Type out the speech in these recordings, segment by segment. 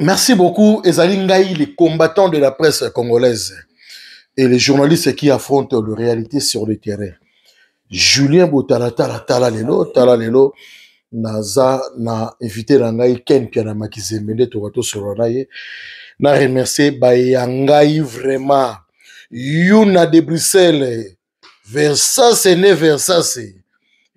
Merci beaucoup, Ezalingaï, les combattants de la presse congolaise et les journalistes qui affrontent la réalité sur le terrain. Julien Botala Tala Lelo, Naza na invité Rangaï Ken Piana Makizemende Torato Soranaye. Na remercié Bayangaï vraiment. Yuna de Bruxelles, Versace ne Versace.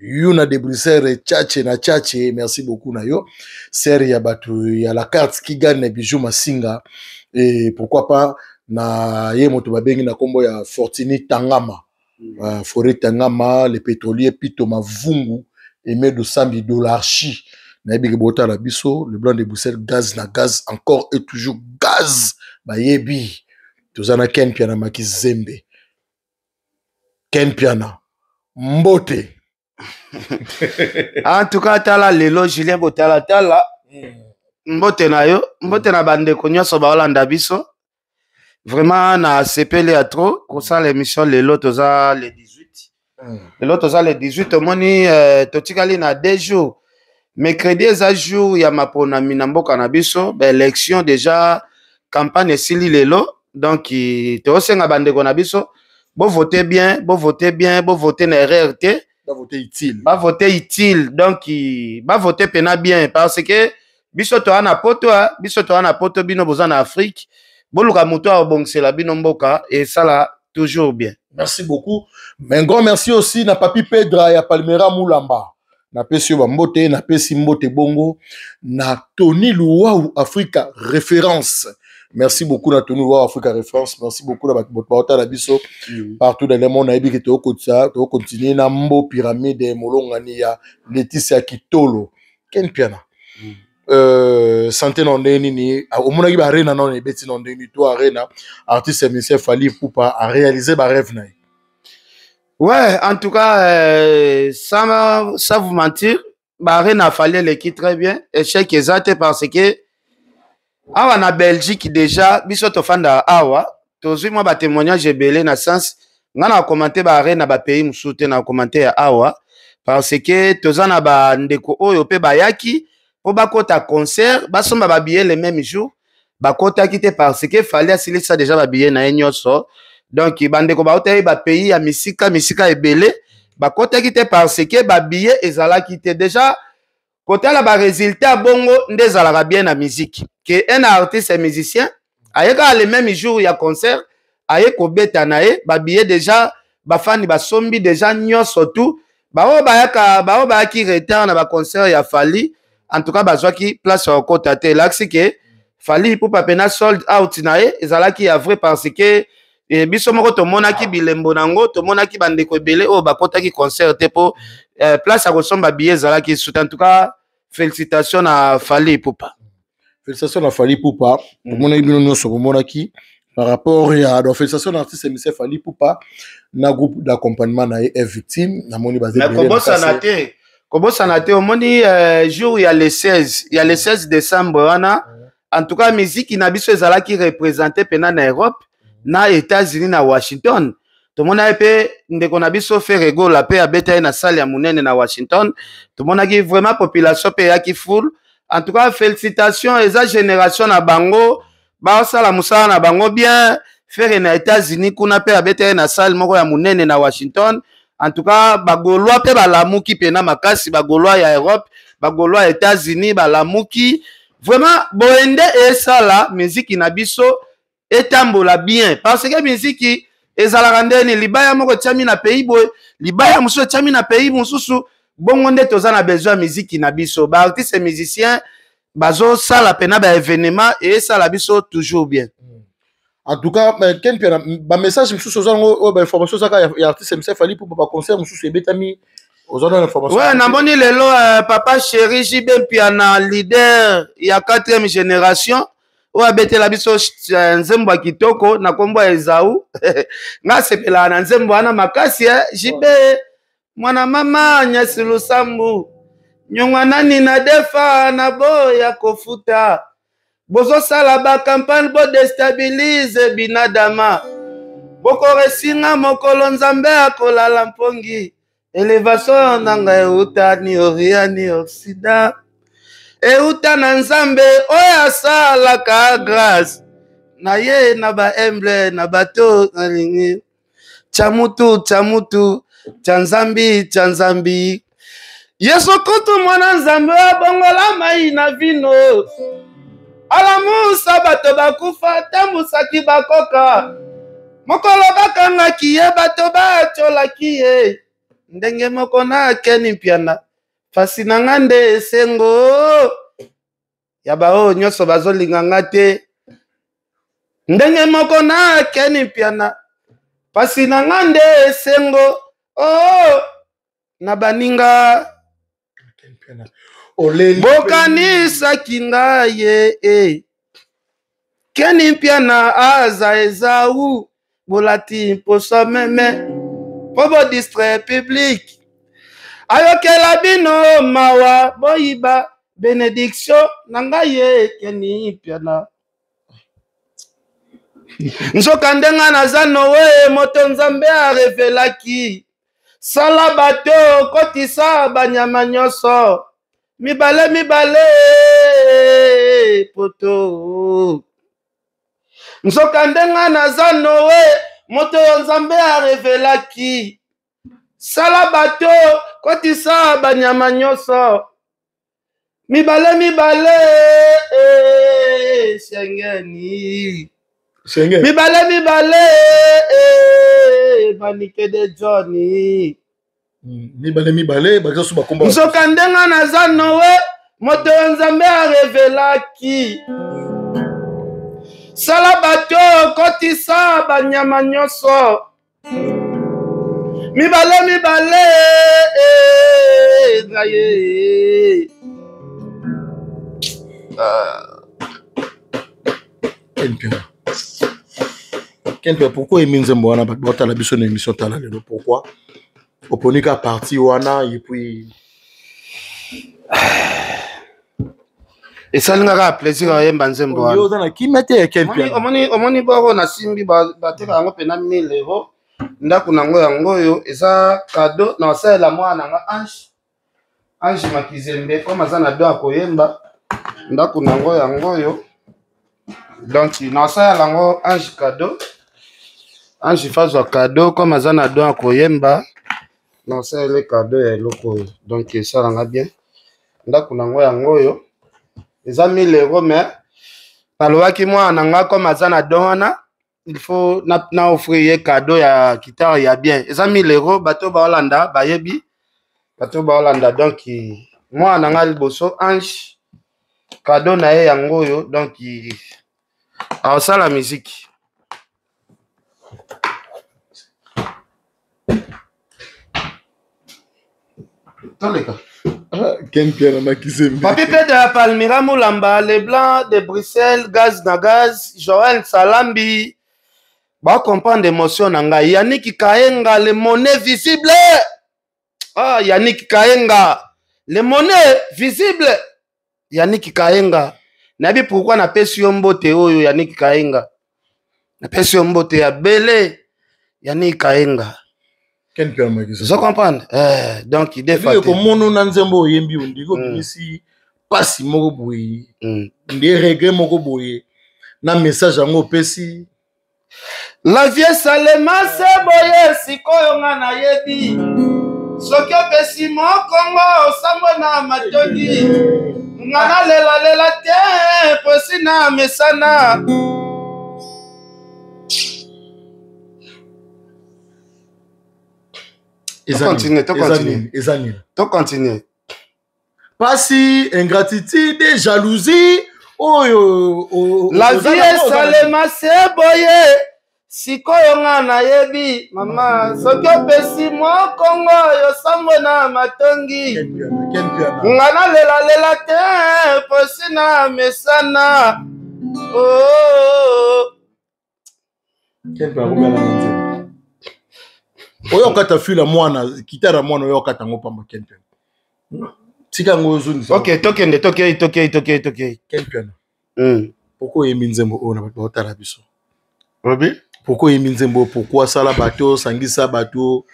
Yuna de Bruxelles, Tchatche na Tchatche, merci beaucoup Nayo. Serre Yabatu, il y a la carte qui gagne les bijoux Masinga. Et pourquoi pas, na ye moto babengi na kombo ya Fortini Tangama. Forêt Tangama, les pétroliers Pito Mavungu, et de Sambi Dolarchi. Na yebi bota la biso, le blanc de Bruxelles, gaz na gaz, encore et toujours gaz. Ba yebi. Tozana Ken Piana Makizembe. Ken Piana. Mbote. En tout cas, tala lelo Julien Botala tala mbote na yo, mbote na bande konyo so ba Holanda biso. Vraiment na sepele à trop, comme ça l'émission lelo toza le 18. Lelo toza le 18 moni totikali na 2 jours. Mercredi eza jour ya mapona minamboka na biso, ba élection déjà campagne esili lelo. Donc to senga bande ko na biso, bo voter bien, bo voter bien, bo voter na RRT. Va voter utile. Va voter utile. Donc, va voter pena bien. Parce que, biso to ana poto, bino boza en Afrique. Boluka muto a obongse la bino mboka. Et ça là, toujours bien. Merci beaucoup. Mais un grand merci aussi na Papi Pedra ya Palmera Moulamba. Na Pesio Bambote, na Pesi Mbote Bongo, na Tony Luau Africa Référence. Merci beaucoup na Tony Luau Africa Référence. Merci beaucoup na Bota la biso. Partout dans le monde, na ebi to continuer na Mbo Pyramide Molongani ya Laetitia Kitolo. Ken Piana. Santé non ni au monde qui va arena non beti non ni toi arena artiste monsieur Fally Ipupa a réalisé ba rêve na. Ouais, en tout cas sans vous mentir, ba arena Fally l'équipe très bien échec exact parce que awa na Belgique déjà biso to fanda awa tozui moi ba témoignage belé na sens ngana commenter ba arena ba pays musuté na commenter awa parce que tozana ba ndeko oyo pe bayaki po bakota concert basomba ba billet le même jour bakota kité parce que fallait asilisa déjà ba billet na nyonso donc bandeko ba hôtel ba pays ya misika ebele bakota kité parce que ba billet ezala kité déjà côté la ba résultat bongo ndezala bien na musique que un artiste et musicien ayeka le même jour ya concert aye ko beta nae ba billet déjà ba fani ba sombi déjà nyonso tout ba bayaki retard na ba concert ya Fally. En tout cas, bazwaki place au côté te l'axe que Fally pour pas pena sold out nae ezalaki ya vrai parce que biso moko to monaki bilembo nango to monaki bandeko ebele o bakotaki concert te po place à kosomba billet ezalaki sous. En tout cas, félicitations à Fally Ipupa. Félicitations à Fally Ipupa. Monaki bino nyonso monaki par rapport à donc félicitations à l'artiste monsieur Fally Ipupa na groupe d'accompagnement na est victime na moni basé bien. Kobo sanate omoni jour il y a le 16 décembre wana en tout cas musique na biso ezalaki représenter pena na Europe na États-Unis na Washington to mona pe ndeko na biso Ferrego la pe abeta na salle ya munene na Washington to mona ki vraiment population pe ya ki full. En tout cas félicitations eza génération na bango ba sala musala na bango bien faire na États-Unis kuna pe abeta na salle moko ya munene na Washington. En tout cas, bagolwa pe balamuki pena makasi bagolwa ya Europe, bagolwa États-Unis balamuki. Vraiment boende et ça là, musique na biso etambola bien parce que musique ezala ndeni libaya moko tchami na pays boy, libaya muso tchami na pays mususu bongo nde tozana besoin musique na biso. Ba artiste et musicien bazo sala pena ba événement et ça la biso toujours bien. En tout cas, Ken Piana, ba message mususu ozango ba information saka ya artiste monsieur Fally pour ba concert mususu ebetami ozana information. Ouais, namoni lelo papa chéri JB Piana leader ya 4e génération o abetela biso nzembo kitoko na kombo Ezau nga sepela na nzembo ana makasi JB mwana mama Nyasi Lusambu nyongwa nani na defa na boya kofuta bozo sala ba campagne bo déstabilise binadama boko resinga mokolo nzambe akolala mpongi elevation nanga euta ni oria ni oxida euta na nzambe oyo asalaka grâce na ye na baemble na bato nalingi chamutu cha nzambi Yesu kutu mwana nzambe abongola mai na vino alamusa bato bakufa tambusaki bakoka mokolo bakangaki ye bato bacholaki ye ndenge moko na keni mpiana fasi na nga nde esengo ya bao nyonso bazolinga nga te ndenge moko na keni mpiana fasi na nga nde esengo na baninga bokanisaki ngai keni mpiana aza ezau bolati mposo meme po bodistre public ayokela bino mawa boyiba benediction na ngai ye keni mpiana nzoka ndenga naza nowe moto nzambe arevelaki sala bato kotisa banyama nyonso mibale poto nzoka ndenga naza nowe moto nzambe arevelaki sala bato kotisa banyama nyonso mibale sengeni mibale banike de Johnny mibale bakasu bakomba nzoka ndenga naza nowe moto nzambe arevelaki sala bato kotisa banyama nyonso mibale ngaye Kenpia, pourquoi il nzembo wana bota la biso na émission tala lelo pourquoi oponika parti wana et puis et ça ngaka plaisir ayemba nzembo wana yo na kimete ya Kenpia omoni boro na simbi bateka yango pena 1000 euros ndaku nango yango yo eza cadeau na osala mwana nga Ange Makizembe comme azana do akoyemba ndaku nango yango yo donc na osala lango Ange cadeau Ange fazwa cadeau comme azana do akoyemba na osala le cadeau ya loko donc ça nga bien ndaku nango yango yo eza 1000 euros mais nalobaki mwana nga comme azana do wana il faut na offrir cadeau ya guitare ya bien eza 1000 euros bato ba Hollanda bayebi bato ba Hollanda donc moi nanga liboso Ange cadeau na ye yango yo donc a ça la musique toleka Kenpia na Makizembe Papi Pe de la Palmyra Moulamba les blancs de Bruxelles gaz na gaz Joël Salambi ba comprendre émotion na ngai Yannick Kayenga le monnaie visible Yannick Kayenga le monnaie visible Yannick Kayenga nabi pourquoi na pesi yo mbote oyo Yannick Kayenga na pesi yo mbote ya bele Yannick Kayenga Kenpia na Makizembe je comprends donc il défait ko mono na nzembo yembi ndiko bimisi pasi moko boye ndi regret moko boye na message yango pesi la vie salema se boye sikoyo nga na yebi soki opesi mokongo osambo na matondi nga na lela te posi na mesana to continue pasi ingratitude jalousie la vie salema se boye sikoyo nga na yebi mama soki opesi mokongo oyo sambo na matongi nga na lela te posi na mesana oyo okata fila mwana kitara mwana oyo okata ngo pamba Kenpia tika ngo zuni ok tokende tokei Kenpia pourquoi yembi nzembo oyo na batala biso Robi pourquoi yembi nzembo pourquoi sala bato sangisa bato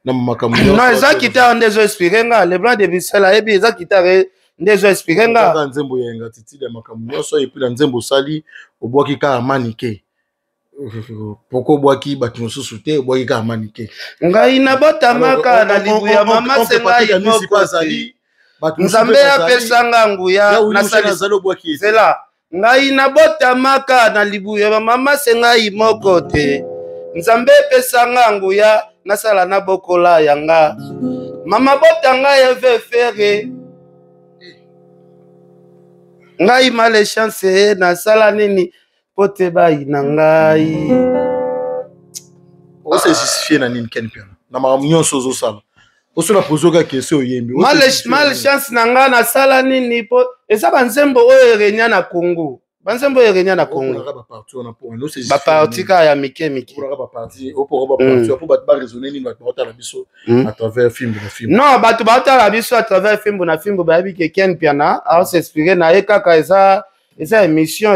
na makambo non eza kitare ndezo inspiré nga le blanc de Bruxelles ayebi eza kitare ndezo expliquer nga Kaka nzembo yenga titi de makambo nyonso et puis la nzembo sali obwaki ka manike. Poko bwaki batu mosusu te obwaki ka manike. Ngai nabotamaka na libuya mama sengai moko te. Nzambe apesa nga nguya nasali zela. Ngai nabotamaka na libuya mama sengai moko te. Nzambe apesa nga nguya nasala na bokola yanga. Mama botanga ya fere. Ngai malechance na sala nini pote bai na ngai. On se justifie na nini ken piano. Na ma nyonso zo sala. Oso na pozoka question yembi. Malechance na nga na sala nini po eza banzembo oyo erenya na Congo. Banzembo erenya na Congo. Ba parti ka ya mike. Ba parti ba parti pour ba raisonner ni ba la biso à travers film na film. Non, ba to ba la biso à travers film na film ba bi ke ken piana, a s'expliquer na ekaka eza émission.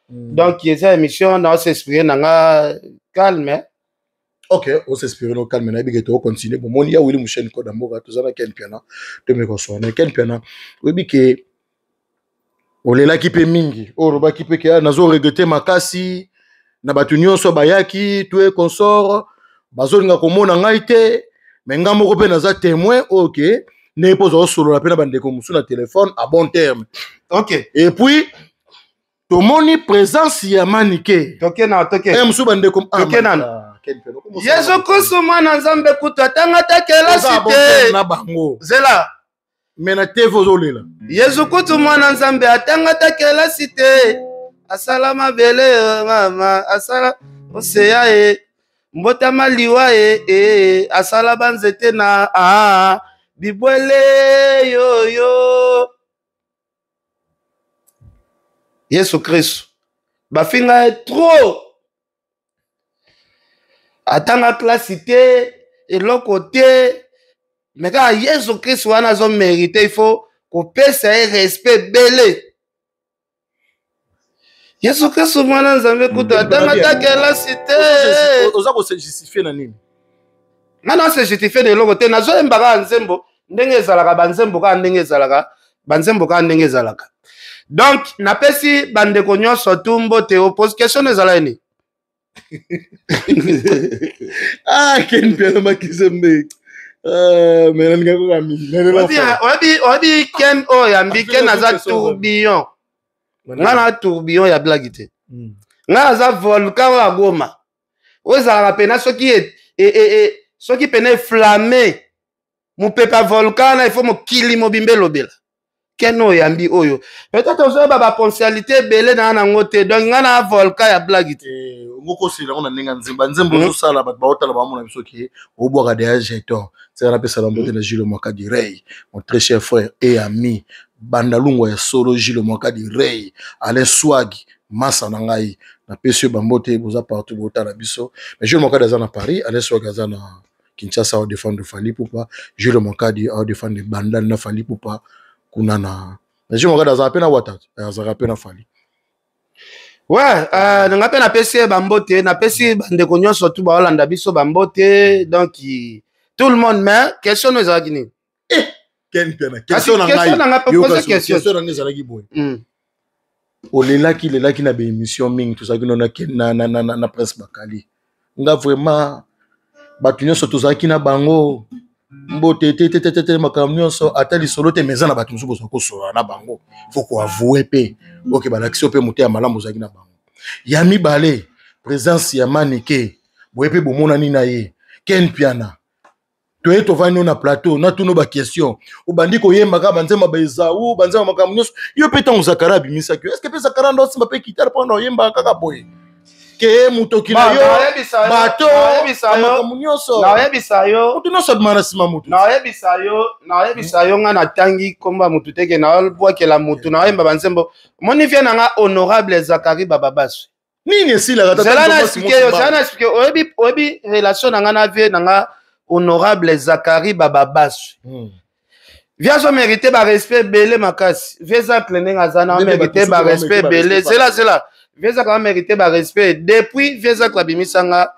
Donc eza émission na s'expliquer na nga calme. Ok, on s'inspire no calme na bi ke to continuer bon moni ya wili musheni ko d'amboka to zana ken piana to me ko so na ken piana we bi ke olela ki pe mingi oroba ki pe ke nazo regretter makasi na batu nyonso bayaki tué consort bazolinga komona ngai te mais ngambo ko pe naza témoin ok ne pozo solo la pena bande ko musu na téléphone à bon terme. Ok. Et puis to moni présence ya manike tokena musu bande ko tokena Yesu Kristo mwana Nzambe kutu atanga takela site na bango zela mena tevo zolela Yesu Kristo mwana Nzambe atanga takela site asala mabele mama asala oseya mbotama liwa asala banzete na bibwele yo Yesu Kristo bafinga trop atanga classe te eloko te mais quand Yesu Kristo wana zo mérité il faut qu'on pèse un respect belé Yesu Kristo mwana Nzambe kutu atanga takela site oza ko se justifier na nini ngana se justifier de eloko te nazo embaka nzembo ndenge ezalaka banzembo ka ndenge ezalaka banzembo ka ndenge ezalaka donc napesi bandeko nyonso tumbo te opose question ezala ni ken piano makizembe mais nanga ko kami obi ken o yambi ken aza tourbillon ngana tourbillon ya blague te ngana aza volcan ya Goma ozalaka pena soki pena flamme mupepa volcan na il faut mokili mobimbe lobela ken o yambi oyo peut-être ozoyeba baponcialité ebele na nango te donc ngana volcan ya blague te ngoko sila on ndinga nzembo zo sala bat baota la bamona biso ki obwaka de jeton c'est la pesa lambote na Gilles Mwakadi Rey mon très cher frère et ami bandalungo ya solo Gilles Mwakadi Rey Alain Swagi masa na ngai na pesi bambote boza partout bota la biso mais Gilles Mwakadi aza na Paris Alain Swagi aza na Kinshasa au défendre Fally Ipupa Gilles Mwakadi au défendre bandal na Fally Ipupa kuna na Gilles Mwakadi aza pena wata aza pena Fally. Ouais, nga pe napesi bambote, napesi bandeko nyonso tu baolanda biso bambote, donc tout le monde mais question nous ezalaki nini? Ken piana question na ngai. Question na ngai ezalaki boye. Olelaki na be émission mingi tout ça ki na presse bakali. Nga vraiment batu nyonso tozalaki na bango mbote te makambo nyonso atali solo te meza na batu mosusu bozo ko solo na bango. Faut ko avouer pe. Ok balakisi pe muté ya malamu zaki na bango. Ya mibale présence ya manike boye pe bomona ni na ye ken piana toye tovani na plateau na tuno ba question obandi ko yemba ka banzema ba ezaou banzema makambo nyonso yo pe tan zakara bimisa que est-ce que pe zakara ndo simba pe quitter pendant yemba kaka boye ke mutoki na yo bato makambo nyonso na yebisa yo mutu nyonso bimana sima mutu na yebisa yo nga na tangi komba mutu teke na bwakela mutu na yemba banzembo moni vient nga honorable Zakari Bababasu nini esila zela expliquer oyebi relation na nga na vie na nga honorable Zakari Bababasu via mérité ba respect belé makasi via cleaning azana mérité ba respect belé zela via quand mérité ba respect depuis via la bimisanga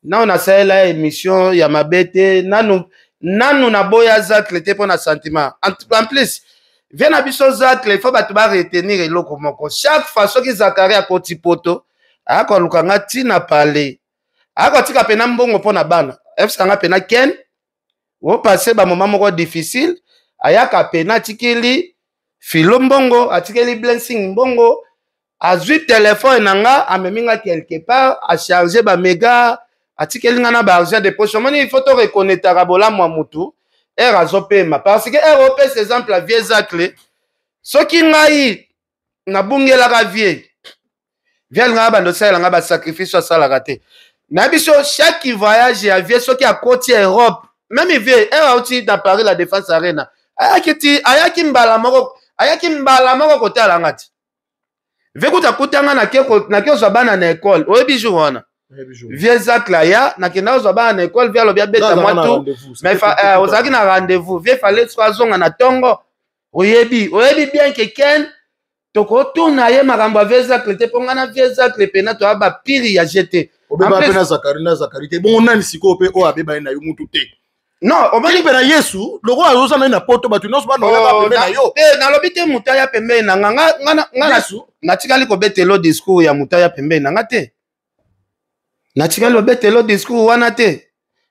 na on a la émission ya mabete nanu na boya za clété pour na sentiment en plus Viens à biso zacle, il faut ba retenir eloko moko. Chaque fois que Zakari a koti poto, ako lukanga tina parler. Ako tika pena mbongo pona bana. Efsanga pena ken, wo passer ba moment moko difficile, ayaka pena tikeli filo mbongo, atikeli blessing mbongo, azui téléphone nanga, ameminga quelque part, a charger ba méga, atikeli nga na ba argent de poche. Moni il faut te reconnaître rabola mwa mutu. Azopema parce que ROP ces exemples à vieux zacle soki ngai na bungelaka vie vieux nga bando sala nga ba sacrifice sala raté na biso chaque voyage ya vie soki a côté Europe même vie aussi dans Paris la Défense Arena ayaki mbala moko kotala ngati ve kuta kutanga na ke zo bana na école oyebi jour wana vieux zacle ya na kenda zo bana na école via lobia beta moi tout mais ozaki na rendez-vous vieux fallait soit zonga na tongo oyebi bien que ken toko tuna ye makambo vieux zacle te ponga na vieux zacle pena to aba piri ya jeté obeba pena Zakari te bon nani siko pe o abeba na yo mutu te non omani pena Yesu loko azosa na poto batu nyonso bana ba pembe na yo na lobi te mutaya pembe na nga na tikali ko betelo discours ya mutaya pembe na nga te na tikali ko betelo discours wana te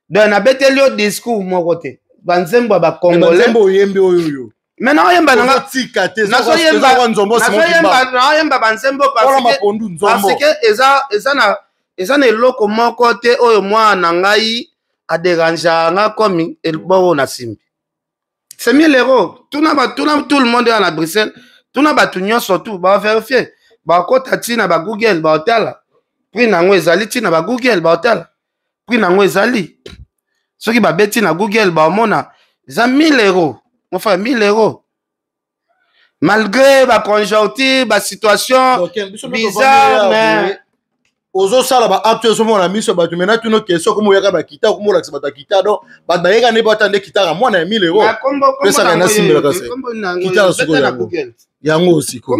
donc na betelo discours moko te banzembo ba congolais banzembo oyembe oyo maintenant oyemba nanga tika te na oyemba banzembo parce que eza na eloko moko te oyo mwana ngai a déranger nga comme elbo na simbi c'est mieux l'héros tout le monde est à Bruxelles tout na batu nyonso tout ba vérifier ba kota tina ba Google ba hotela prix nango ezali tina ba Google ba hotela prix nango ezali soki ba beti na Google ba mona za 1000 euros mon frère 1000 euros malgré ba conjoncture ba situation bizarre mais ozo sala ba acte so mona miso ba tu mena tu no question comme yaka ba kita comme la ba kita donc ba ba yeka ne ba tande kita ga mona 1000 euros pesa kana simbela ka se kita so ko yango aussi ko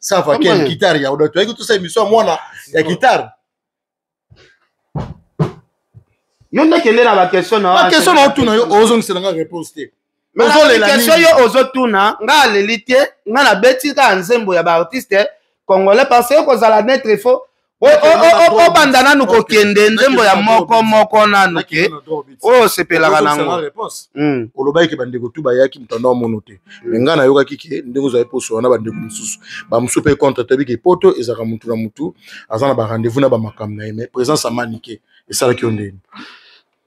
ça va quel guitare ya odo to yeki tout ça émission mona ya guitare yo ndekende na ba question na tu na yo ozo ngisela réponse te mais la question yo ozo tuna nga lelite nga na beti ka nzembo ya ba artiste congolais parce que ko zala netre faux o banda nanu kokende nzembo ya moko nanu ke o sepelaka nango olobaki ke bandeko tu bayaki mutanda mono te me nga nayokaki ke ndenge ozali poso wana bandeko mosusu bamosusu mpe contre toyebi ke poto ezalaka mutu na mutu aza na barendez-vous na bamakambo na ye mais présence amanike esalaki yo ndeni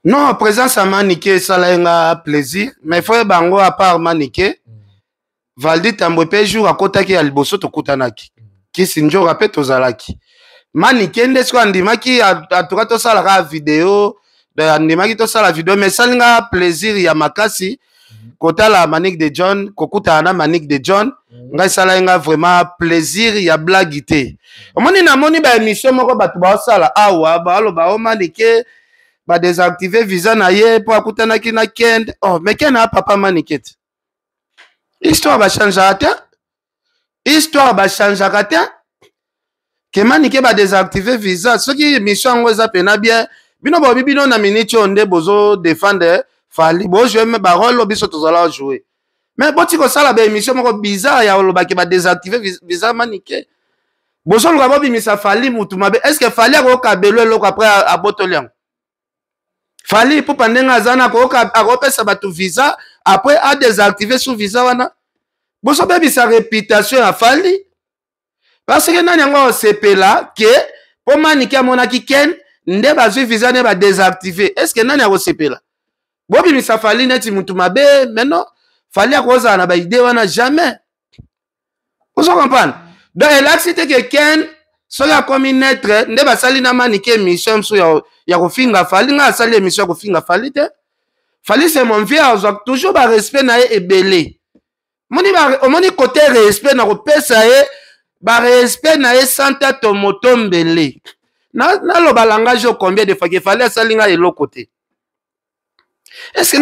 non présence amanike esala nga plaisir mais foye bango à part manike Valdi Tambwe mpe jour akotaki ya liboso tokutanaki kisi njoka mpe tozalaki manike nde so andimaki atuka tosalaka video andimaki tosala video mais salinga plaisir ya makasi kotala Manique de John kokutana na Manique de John ngai sala nga vraiment plaisir ya blague te omoni namoni ba émission moko batu baosala awa baloba o Manique ba désactiver visa na ye po akutanaki na Kend oh mais Kend a papa Manique te histoire ba changeaka te ke Manique ba désactiver visa soki émission ngo eza pena bien bino bobi bino na minute onde bozo défendre fali bo jouer me ba rôle biso tozala jouer mais boti ko sala ba émission moko bizarre ya olobaki ba désactiver visa Manique bozo luka bobi misa fali mutu mabe est-ce que fali ko kabelo loko après a botoliang fali pour pandenga azana ko akopesa batu visa après a désactiver sous visa wana bozo bebi sa réputation ya fali parce que nani yango sepela ke po Manique amonaki Ken nde bazwi visa ne ba désactiver est-ce que nani yango sepela bobi misa fali neti mutu mabe maintenant fali akoza na ba idée wana jamais vous comprenez donc l'accident que Ken soya comme naître nde basali na Manique émission so ya kofinga fali nga asali émission ya kofinga fali te fali c'est mon vieux toujours ba respect na ye ebele moni côté respect na kopesa ye ba respect na ye santa tomoto mbele na loba langage combien de fois que fallait salinga eloko te est-ce que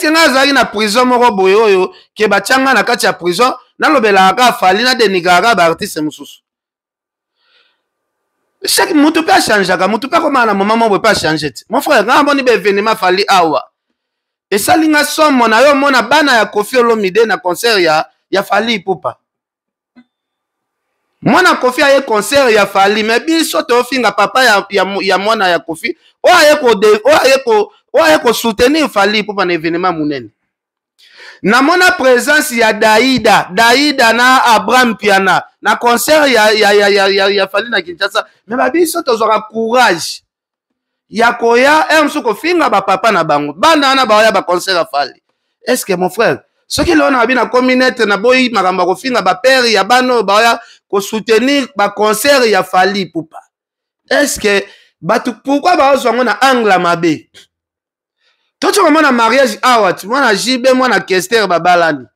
nga azali na prison moko boye oyo ke batianga na kati ya prison na lobelaka fali na denigraka ba artiste mosusu chaque mutu peut changer ka mutu peut comment na moment mo peut changer mon frère nga moni ba événement fali awa Et ça linga somme na yo mona bana ya Koffi Olomide na concert ya Fally Ipupa. Mwana Koffi aye concert ya Fally mais biso to finga papa ya mwana ya Koffi o aye ko soutenir Fally Ipupa na événement munene. Na mona présence ya Daïda na Abraham Piana na concert ya Fally na Kinshasa mais ba biso to zora courage ya koya msuko finga ba papa na bango bana na ba ya ba concert ya Fally. Est-ce que mon frère ce qui l'on a bien na communauté na boy makamba ko finga ba père ya bano ba ya ko soutenir ba concert ya Fally Ipupa. Est-ce que batu pourquoi ba ozwa na angle mabe? Toto comme na mariage awat mwana jibe mwana Kester babalani.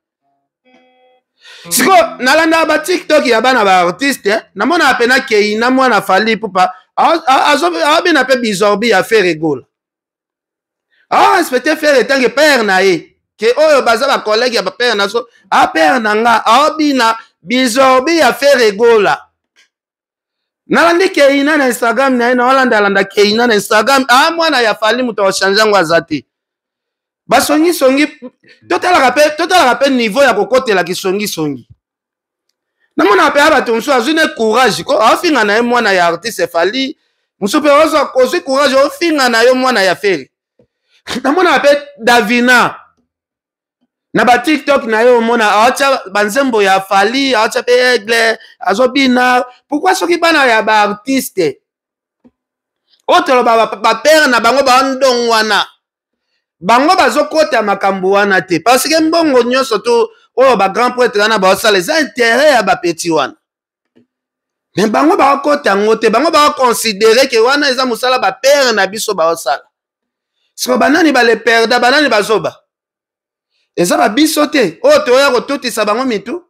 Siko nalanda ba TikTok ya bana ba artiste na mona apena Keina mwana Fally Ipupa azobi na pe bizorbi ya faire rigole. Respecter faire etange père na ye ke oyo baza ba collègue ya ba père na so a père na nga aobi na bizorbi ya faire rigole. Nalandi Keina na Instagram na ina landa Keina na Instagram mwana ya Fally muto wa chanjango azati. Basongi total rappel niveau ya kokotela ki songi. Na mona apela bato mso azune courage ko afinga na ye mwana ya artiste Fally musupe ozo kozi courage ofinga na yo mwana ya Feri. Na mona apela Davina na ba TikTok na yo mona acha banzembo ya Fally acha pe Aigle azobina pourquoi soki bana ya ba artiste otelo ba père na bango ba ndongwana bango bazokota makambo wana te parce que mbongo nyonso to oyo ba grand prêtre na ba osala les intérêts ya ba petit wana mais bango bakota ngote bango ba considérer que wana eza musala ba père na biso ba osala siko banani ba le perda banani bazoba eza ba biso te oyo to ya kototisa bango mitu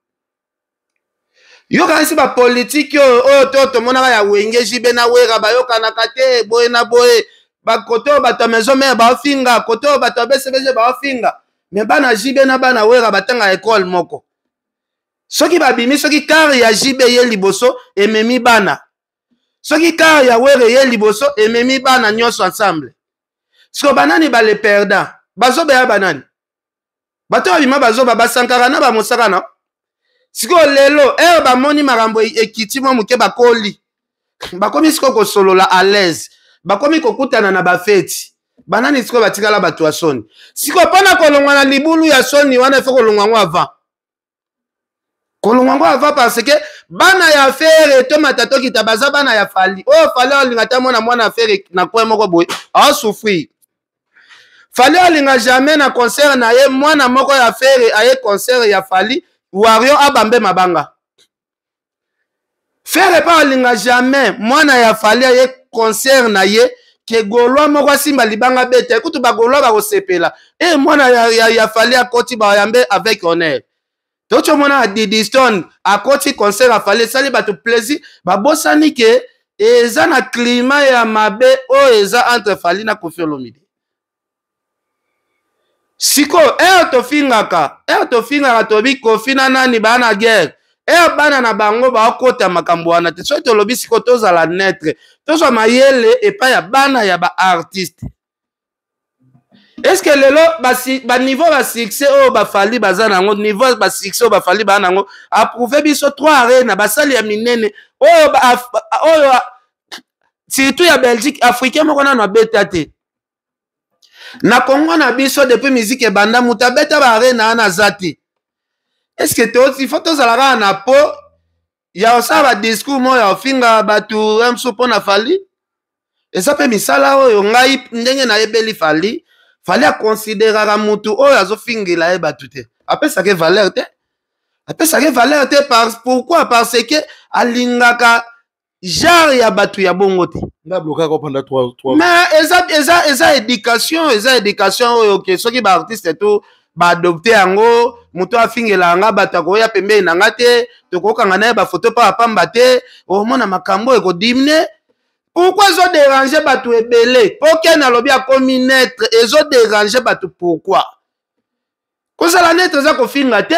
yo kasi ba politique oyo to mona ya wenge jibe na wera bayokanaka te boye na boye bakoto bato maison mère bafinga koto bato BCBG bafinga mais bana jibe na bana wera batanga école moko soki babimi soki car ya jibe ye liboso ememi bana soki car ya were ye liboso ememi bana nyonso ensemble so banani ba le perdant bazoba ya banani bato babima bazoba basankara na ba mosaka na siko lelo bamoni makambo ekiti mo muke bakoli bakomi siko kosolola à l'aise bakomi kokutana na bafeti banani siko batikala bato ya soni siko pona kolongwa na libulu ya soni wana ifo kolongwa ngo avant kolongwa ngo avant parce que bana ya Fere to matatoki tabaza bana ya Fally Fally alinga ta mwana Fere na kwa moko boy a souffrir Fally alinga jamais na concert na ye mwana moko ya Fere aye concert ya Fally Wario abambe mabanga Fere pa alinga jamais mwana ya Fally aye concert na ye ke golwa moko simba libanga bete ekutu ba golwa ba kosepela mwana ya Fally akoti ba yambe avec honneur tocho mwana Didi Stone akoti concert a Fally sali bato plaisir ba bosani ke eza na climat ya mabe o eza entre Fally na Koffi Olomide siko tofingaka tobi Koffi na nani bana guerre bana na bango bakota makambo wana te so tolobi siko tozala netre tozwa mayele epa ya bana ya ba artiste est-ce que lelo ba niveau ba succès o ba Fally baza nango niveau ba succès o ba Fally ba nango approuver biso 3 arena basali ya minene oyo surtout ya Belgique africain moko na beta te na Congo na biso depuis musique e banda muta beta ba arena na zati. Est-ce que il faut tozalaka na po ya osala discours mo ya ofinga batu msupo na Fally eza pe misala oyo ngai ndenge na yebeli Fally a considérera mutu oyo azofingela ye batu te apesaka valeur te pourquoi parce que alingaka genre ya batu ya bongo te na bloka ko pendant 3 mais eza éducation oyo ke soki ba artiste to ba adopter yango muto afingela nga batu akoya pembeni na nga te tokokanga na ye ba photo pa pamba te omona makambo eko dimine pourquoi zo déranger batu ebele poke na lobi akomi netre ezo déranger batu pourquoi kozala netre za kofinga te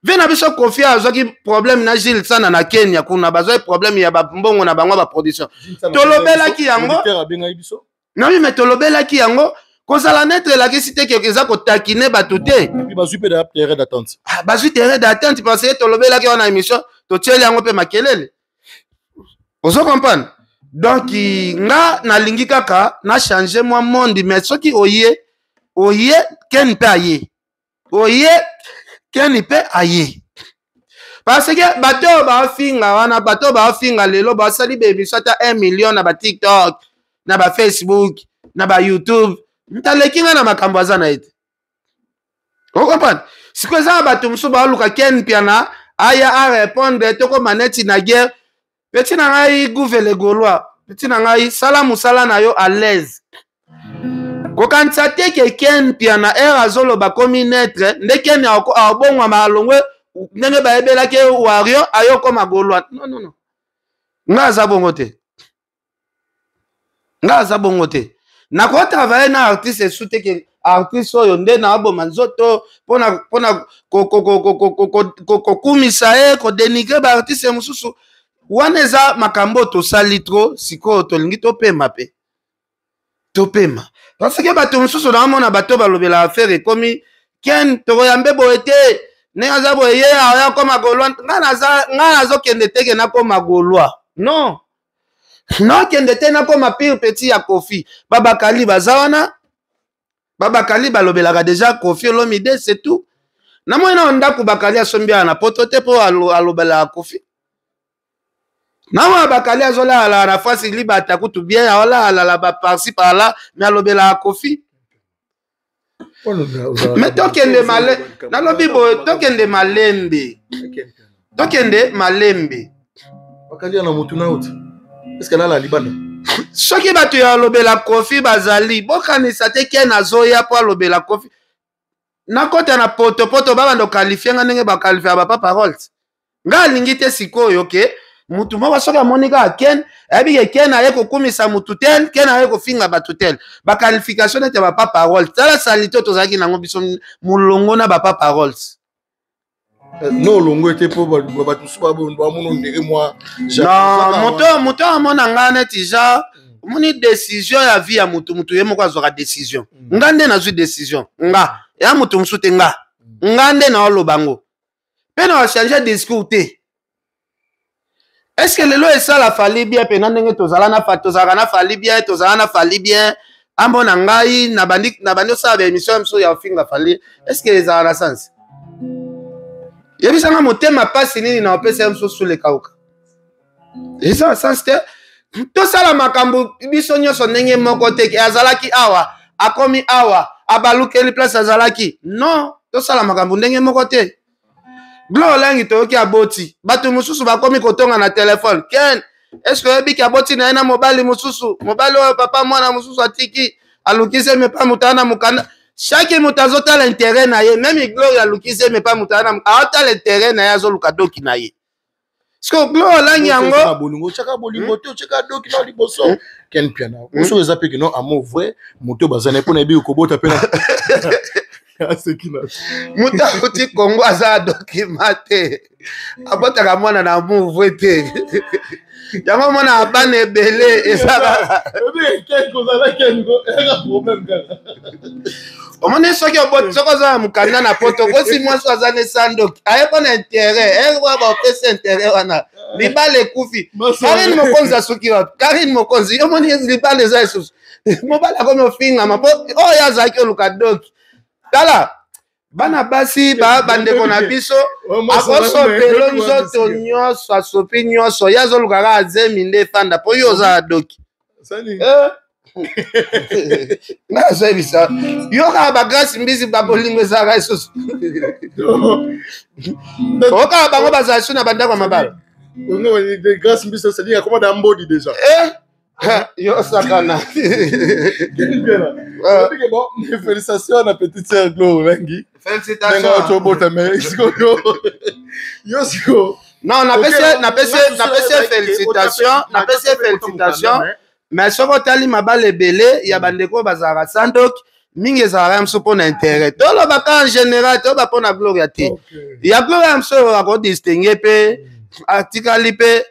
vena biso Koffi azwaki problème na Gilles Sana na Kenya kuna bazwa problème ya mbongo na bango ba production tolobelaki yango non mais tolobelaki yango kozala netre elakisi te ke eza kotakine bato te. bazwi mpe na terrain d'attente. Bazwi terrain d'attente parce que tolobelaki wana émission totieli yango mpe makelele. Ozo comprendre? Donc nga nalingi kaka na changer moi monde mais soki oye ken pe aye. Oye ken pe aye. Parce que bato ba finga wana bato ba finga lelo ba sali baby sota 1 million na ba TikTok na ba Facebook na ba YouTube. Mtalekinga na makambo azana ete. Vous comprenez? Si que ça bato muso ba luka ken piana aya a répondre toko maneti na guerre. Petit na ngai gouverne gaulois. Petit na ngai sala musala na yo à l'aise. Kokanisa te ke ken piana era zolo ba komi netre ndeken ya obongwa malongwe ndenge bayebelaki wario ayoko magolwa. Non. Nga aza bongo te. Na ko travailler na artiste soute ke artiste oyo nde na aboma nzoto pona kumisa ko dénigrer ba artiste mususu. Wana eza makambo tosali tro siko tolingi topema pe. Topema. Parce que bato mususu na mona bato balobela affaire ekomi ken tokoyambe boete ne aza boye aya koma golwa nga nazo kende teke na koma golwa. Non kende te na koma pire petit ya Kofi. Babakali bazawana. Babakali balobelaka déjà Kofi Olomide c'est tout. Na mwana ndako bakali asombia na poto te po alobela Kofi. Na mwana bakali azola ala na fasi libata kutu bien ala ala ba parci par là mais alobela Kofi. Mais tokende malembe nalobi bo tokende malembe bakali na mutu na uti est-ce que là la libana soki bato ya lobela Kofi bazali bokanisa te ken azoya po alobela Kofi na kota na poto baba ndo qualifier nga ndenge ba qualifier ba parole nga lingi te sikoyo ke mutu mwa soki amonika ken abi ken aye kokumisa mutu tel ken aye kofinga bato tel ba qualification te ba parole tala salito tozaki nango biso mulongo na ba paroles. Non, longo était pour bato suba bo amono ndenge moi. Non, moto amona ngana tija moni décision ya vie ya mutu ye moko azwaka décision. Ngande na zwi décision. Nga ya mutu musute nga. Ngande na olobango. Pe na changer discours te. Est-ce que lelo esa la fali bien pe ndenge tozala na fali bien ambona ngai na bandi sa ba émission mso ya finga fali. Est-ce que eza na sens? Yebisanga motema pasi nini na opesa mso sule kauka. Eza sens te. To sala makambo biso nyoso ndenge moko te azalaki awa akomi awa abalukeli place azalaki. Non, to sala makambo ndenge moko te. Glo langi toki aboti. Bato mususu bakomi kotonga na telefone. Ken, est-ce que yebiki aboti na ena mobali mususu? Mobali oyo papa mwana mususu atiki alukise me pa mutana mukanda. Chaque mutazo ta l'intérêt na ye, même Glo ya lukise me pa mutana ta l'intérêt na ye azoluka doki na ye. Sko Glo langi yango bolingo chaka bolingo te chaka doki na liboso. Ken piana. Muso ezape que non amour vrai, moto bazana pona bi okobota pena. Muta kuti Kongo aza documenté. Abotaka mwana na mouve te. Yango mwana abane ebele ezaka. Ken kozala ken go eza problème kaka. Omone soki obot soko za mukanda na poto kosi mwaso azane sando. Aye pona intérêt, ba opesa intérêt wana. Libale kufi. Karine Mokonzi soki wa. Karine Mokonzi yomoni libale za esusu. Mobala komo finga mapo. Oh ya zaki olukadoki. Tala, bana basi bandeko na biso akosopelo nzoto nyonso asopi nyonso yazo lukaka azemi nde fanda po yo oza doki nazebisa yo kaka bagrasi mbisi babolingo ezalaka lisusu okaka bango bazala su na bandako ya mabala grâce mbisi c'est dire comment dans mbodi déjà yo sakana. Félicitations à la petite sœur Glo Wengi. Félicitations. Non, na pese félicitations. Mais soko tali mabale ebele ya bandeko bazara sandok mingi ezalaka mso pona intérêt. Tolo baka en général to ba pona gloria te. Ya gloria mso ako distinguer pe atikali pe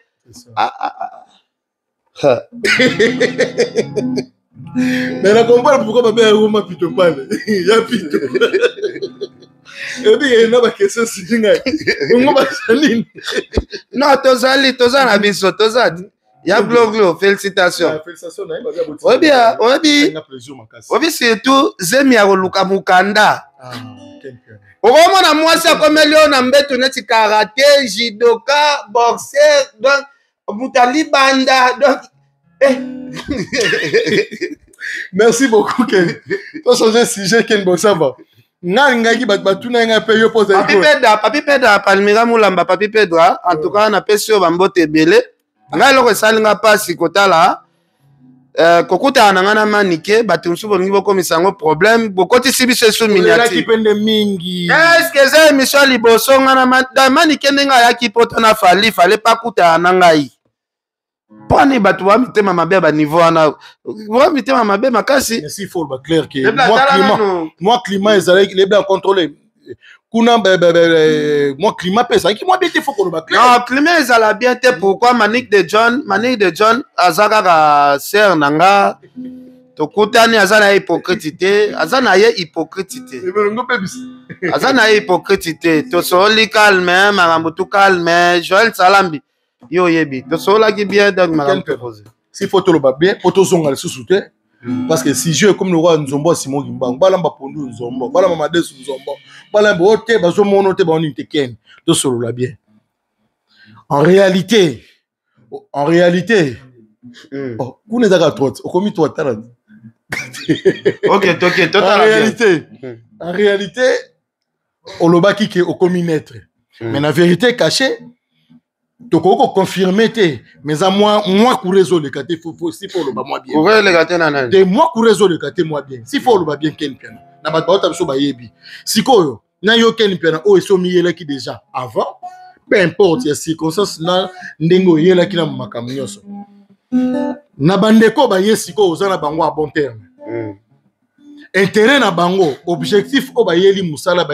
Mais la comprendre pourquoi papa est Roma Pito Pale. Il y a Pito. Et puis il y a une question signée. Non, Tozali na biso, Tozali. Ya glo, félicitations. Félicitations. Obi surtout Zemi ya Luka Mukanda. Okomona mwasi akomeli na mbeto neti karaté, judoka, boxeur, donc Mutali Banda, donc Merci beaucoup Ken. Toi changer sujet Ken Bosava. Ngaki batuna nga pe yo pose Papi Pedra Palmira Mulamba Papi Pedra en tout cas na pesio bambote belé. Nga loko salinga pasi kotala kokuta na ngana manike batunsu bongi boko misango problème bokoti sibiso su miniati kipende mingi est-ce que c'est émission liboso ngana manike ndenga ya kipoto na fallait pas kuta na ngai poni batu wa mitema mabe ba niveau ana wa mitema mabe makasi si faut ba clair que moi climat ezalaki les blancs contrôler kuna moi climat pesa qui moi bien faut qu'on ba clair non climat ezala bien te pourquoi Manique de John azaka ka ser nanga tokutani azana hypocrite azana ye hypocrite azana hypocrite to soli calme marambo tout calme Joël Salambi yo yebi to sola ki bien donc marambo proposer si faut to ba bien poto zonga le sous-souté. Parce que si je comme le roi Nzombo Simon Gimbang, balamba pondu Nzombo, balamba madesu Nzombo, balamba ote bazo monote ba onite ken, to solo la bien. En réalité, oh, vous n'êtes pas trop, au commis toi talent. OK, en réalité, on le baki qui est au commis naître. Mais la vérité cachée, donc on confirmer mais à moi courezo le kate faut si faut le ba moi bien courir le kate nana de moi courezo le kate moi bien si faut le ba bien ken piano na ba ta so ba yebi sikoyo na yo ken piano o so mi yela ki déjà avant peu importe ya circonstance na ndengo yela ki na makambo nyoso na bandeko ba yesiko ozana bango à bon terme intérêt na bango objectif o ba yeli musala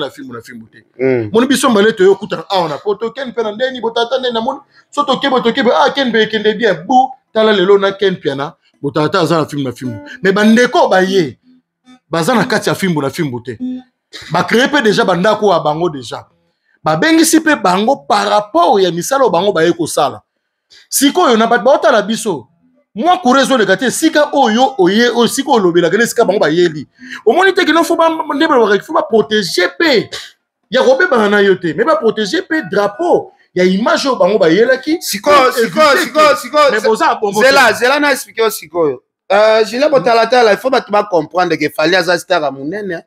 film na film te mon biso mbale to yokuta on a poto ken pena ndeni botata ndeni mon soto kebo ken be ken de bien bu tala lelo na ken piana botata za na film mais bandeko ba ye bazana kati ya film te ba créer pe déjà bandako a bango déjà ba bengisi pe bango par rapport ya misala o bango ba ye ko sala siko yo na ba otala biso moi courezo le gâté sika oyo oye o sika olobela gane sika bango ba yeli au moins te que non faut pas protéger pe ya robé bana yote mais pas protéger pe drapeau ya image o bango ba yelaki siko mais boza zela na expliquer siko Gilles Botalatala il faut pas comprendre que fallait azastar à munene.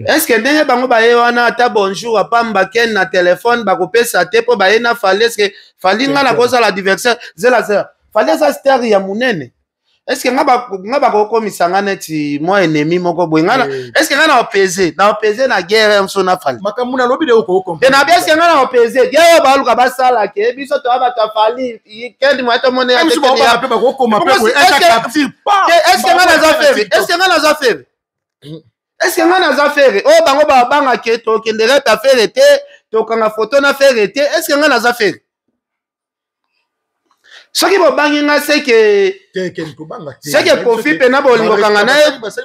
Est-ce que ndenge bango ba yewana ata bonjour apamba ken na téléphone ba kopesa te po ba yena fallait est-ce que falinga na koza la diversaire zela fallait ça star ya munene. Est-ce que ngaba ko misanga neti moi ennemi moko boy ngana est-ce que ngana opese na guerre mso na fali makamuna lobi de ko comprendre na bien est-ce que ngana opese guerre ba luka ba sala ke biso to aba to fali kendi mo to mone est-ce que ngana za faire oh bango ba banga ke to kendere ta faire te to kanga photo na faire te est-ce que ngana za faire ce qui va banger c'est que profit pena bolingo kanga na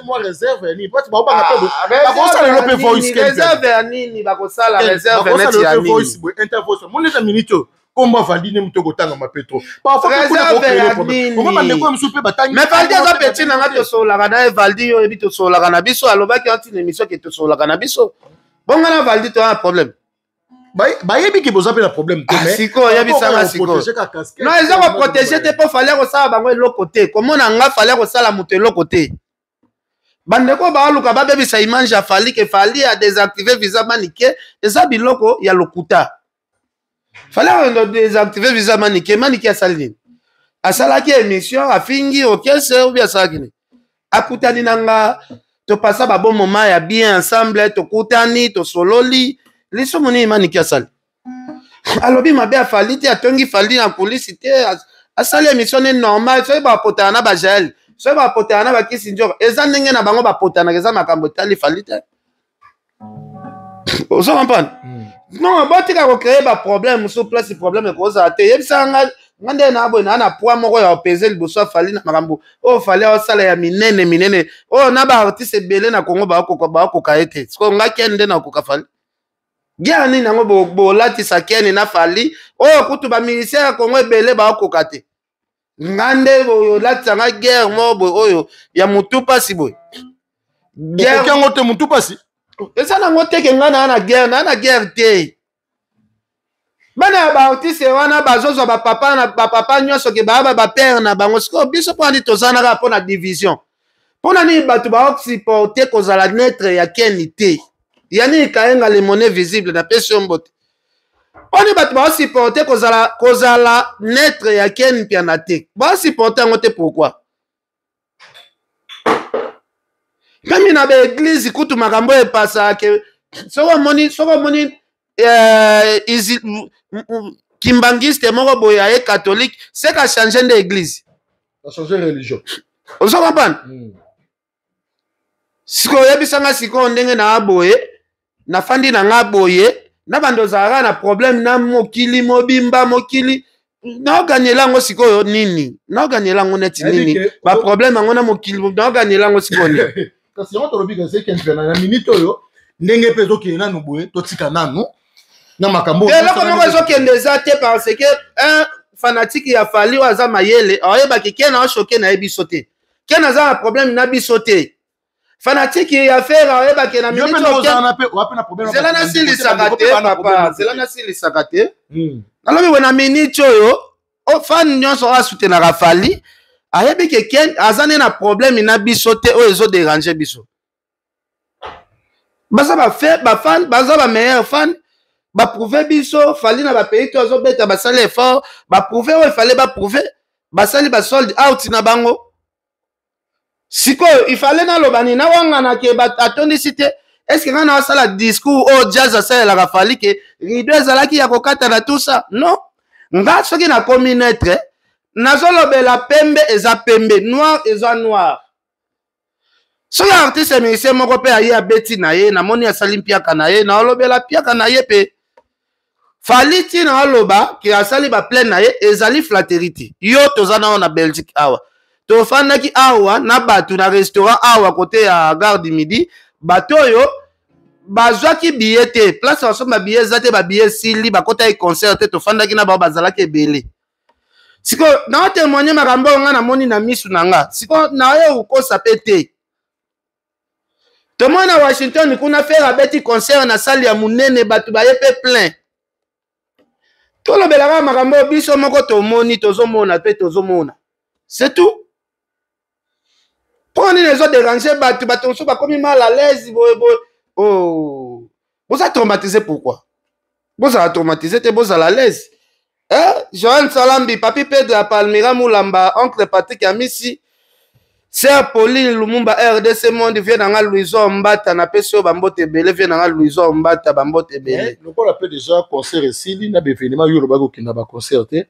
moi réserve ni pas ba banga pe ba ça le pe voice réserve nini ba ko sala réserve net ya nini intervention mon les minutes combat vandi ne mutoko tanga mapetro parfois comment ba ndeko msu pe batangi mais valdi za petit na ngato sola kana valdi yo ebito sola kana biso alobaki anti émission que to sola kana biso bonga na valdi to un problème ba yebi ki boza pe la problème te mais siko yebi sanga siko non ils ont protéger te po fallait ko sala bango l'autre côté comment nga fallait ko sala muto l'autre côté bandeko ba luka ba bebi sa image a fallait que fallait a désactiver visa manike eza biloko ya lokuta fallait désactiver visa manike a salini a salaki émission a fingi au kese ou bien salaki a kutani nanga to passa ba bon moment ya bien ensemble to kutani to sololi liso moni maniki asali alobi mabe afali te atongi fali na police te asali émission normal so ba potana na ba gel so ba potana na ba kisi njoro eza ndenge na bango ba potana eza makambo tali fali te ozo comprendre non botika ko créer ba problème sur place problème ko za te yebisanga ngande na boy na poids moko ya opéser liboso fali na makambo o fali o sala ya minene o na ba artiste belé na Congo ba koka ete ko ngakende na koka fali giani nango bo latisa kene na fali o kutu ba militaire ya Congo belé ba koka te ngande bo latisa nga guerre mo bo oyo ya mutu pasi boy guerre kango te mutu pasi esa nango te ke ngana na guerre te bana ba artiste wana bazozo ba papa nyonso ke ba père na bango siko biso po ani tozana ka pona division pona ni batu ba supporter kozala netre ya kenité yani kaenga les monnaies visibles na peso mbote poni batu ba supporter kozala netre ya ken pianate ba supporter ngote pourquoi kami na ba église kutu makambo e pasa ke soko moni kimbangiste moko boya e catholique c'est qu'à changer d'église a changer religion ozo comprendre siko yebisanga siko ndenge na aboye na fandi na nga boye na bando zara na problème na mokili mobimba mokili na gagner ngo siko nini na gagner ngo neti nini ba problème ngo na mokili na gagner ngo siko nini kasi on to lobi que c'est qu'un na minute oyo ndenge pezo ki na no boye to tika nanu na makambo là comment ils ont kende zate parce que un fanatique ya fali waza mayele oyeba ki ken na choqué na ebisoté ken na za problème na bisoté fanatique ya faire oyeba ki na minute zela na sili sakate papa zela na sili sakate nalobi wena minute oyo o fan nyonso a soutenir fali ayebi ki ken azane na problème na bisoté o ezo déranger biso baza ba faire ba fan baza ba meilleur fan ba prouver biso fali na ba pays to zo beta ba sali effort ba prouver o fallait ba prouver ba sali ba sold out na bango siko il fallait na lobani na wanga na ke ba atondi cité est-ce que na sala discours o jazz ça la fali ke rido ezala ki ya kokata na tout ça non nga soki na communauté na zo lobela pembe eza pembe noir eza noir soki artiste musicien moko pe aye abeti na ye na moni asali mpiaka na ye na olobela piaka na ye pe fali tina oloba ki asali ba plein na ye ezali flatterie te yo toza na na Belgique awa tofandaki awa na batu na restaurant awa côté ya gare du midi bato oyo bazwaki billet te place basomba billet eza te ba billet sili bakota e concert te tofandaki na bao bazalaki ebele siko na témoigner makambo nga na moni na misu na nga siko na ye ukosa pe te tomona Washington kuna faire abeti concert na salle ya munene batu baye pe plein tolobelaka makambo biso moko tomoni tozomona pe tozomona c'est tout poni les autres déranger batu nso bakomi mal à l'aise oh boza traumatisé pourquoi boza traumatisé te boza à l'aise Joël Salambi papi Pedro ya Palmira Mulamba oncle Patrick Amisi Sœur Pauline Lumumba RDC Monde vient dans Louison Mbata na peso bambote belé vient dans Louison Mbata bambote belé. Le ko rappelle déjà concert esili na bevenima yo lobako kinda ba concert te.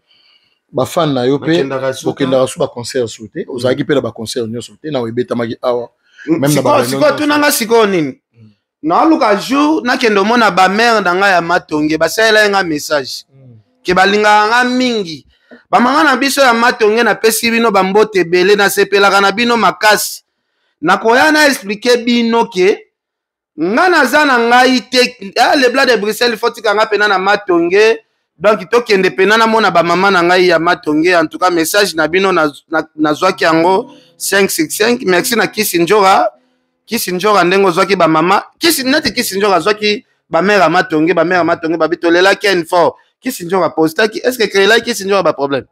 Ba fan na yo pe bokenda rasu ba concert souté. Ozaki pe na ba concert nyoso te na webeta magi awa. Même na ba siko tunanga siko nini. Na luka jour na kendo mona ba mère ndanga ya Matonge ba sala nga message. Ke balinga nga mingi. Bamanga na biso ya Matonge na pesi bino bambote belé na sepelaka na bino makasi na koya na expliquer bino ke nga naza na ngai te le blas de Bruxelles fotika nga pena na Matonge donc tokende pena na mona ba mama na ngai ya Matonge en tout cas message na bino na zwaki yango 565 merci na Kisinjora ndengo zwaki ba mama Kisinjora zwaki ba mère Matonge babitolela ken fort Kisinjora postaki est-ce que créer là Kisinjora ba problème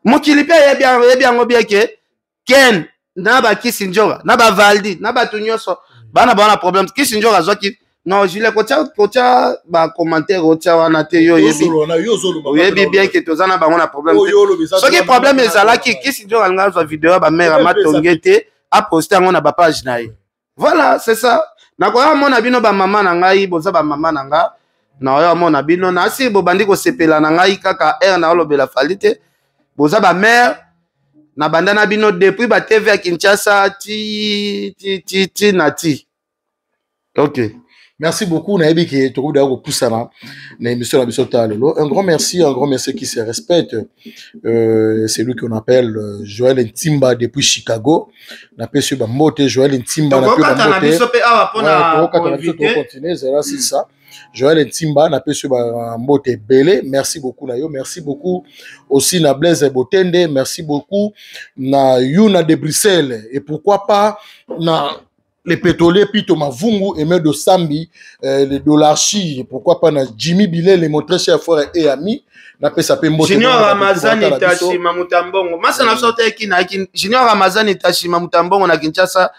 mokili pe bien bien ke ken na ba Kisinjora na ba Valdi na ba tunyoso bana problème Kisinjora zwaki non Jules kocha ba commentaire kocha wana te yo yebi bien que tozana bango na problème ce qui problème ezalaki Kisinjora ngazwa vidéo ba mère Matonge te a poster ngo na ba page na ye voilà c'est ça na koya mona bino ba mama na ngai boza ba mama na nga na oyo mona bino na si bo bandi ko sepela na ngai kaka na olobela falite boza ba mère na bandana bino depuis ba TV ya Kinshasa ti nati. OK. Merci beaucoup. Naebi qui trouve d'ailleurs pour ça na émission la mission talelo. Un grand merci qui se respecte. C'est lui qu'on appelle Joël Ntimba depuis Chicago. Na pe sur Bambote Joël Ntimba na pe Bambote. Continuer, c'est ça. Joël Ntimba na pe sur Bambote Belé. Merci beaucoup na yo. Merci beaucoup aussi na Blaise Botende. Merci beaucoup na Yuna de Bruxelles. Et pourquoi pas na les pétroliers, puis Thomas Vungu, Aimé de Sambi, les Dollarchi, pourquoi pas na Jimmy Billet, les mon très cher frère et ami, n'a pas sapé Mbote. Junior Ramazan et Tashi Mamutambongo. Masa na sorte qui na Junior Ramazan et Tashi Mamutambongo na Kinshasa,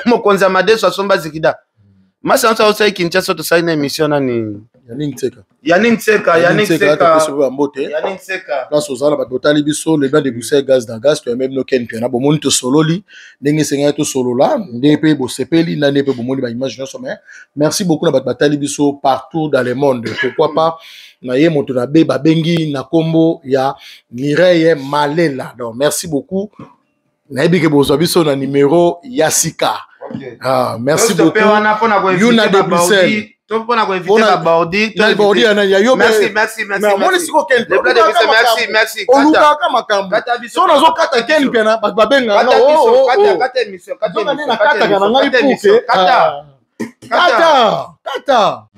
mo konza made so somba zikida. Masa na sorte Kinshasa to saina émission nani. Yannick Tseka. Dans ce genre, batotali biso le blanc de Bruxelles gaz dans gaz, tu as même no ken piana bo moni to solo li, ndenge senga to solo là, ndep bo sepeli na ndep bo moni ba image na sommet. Merci beaucoup na batali biso partout dans le monde. Pourquoi pas na ye moto na be ba bengi na kombo ya Mireille Malela. Donc merci beaucoup. Na ebi ke bo biso na numéro Yasika. Okay. Ah, merci beaucoup. Yuna de Bruxelles. Merci. Kata.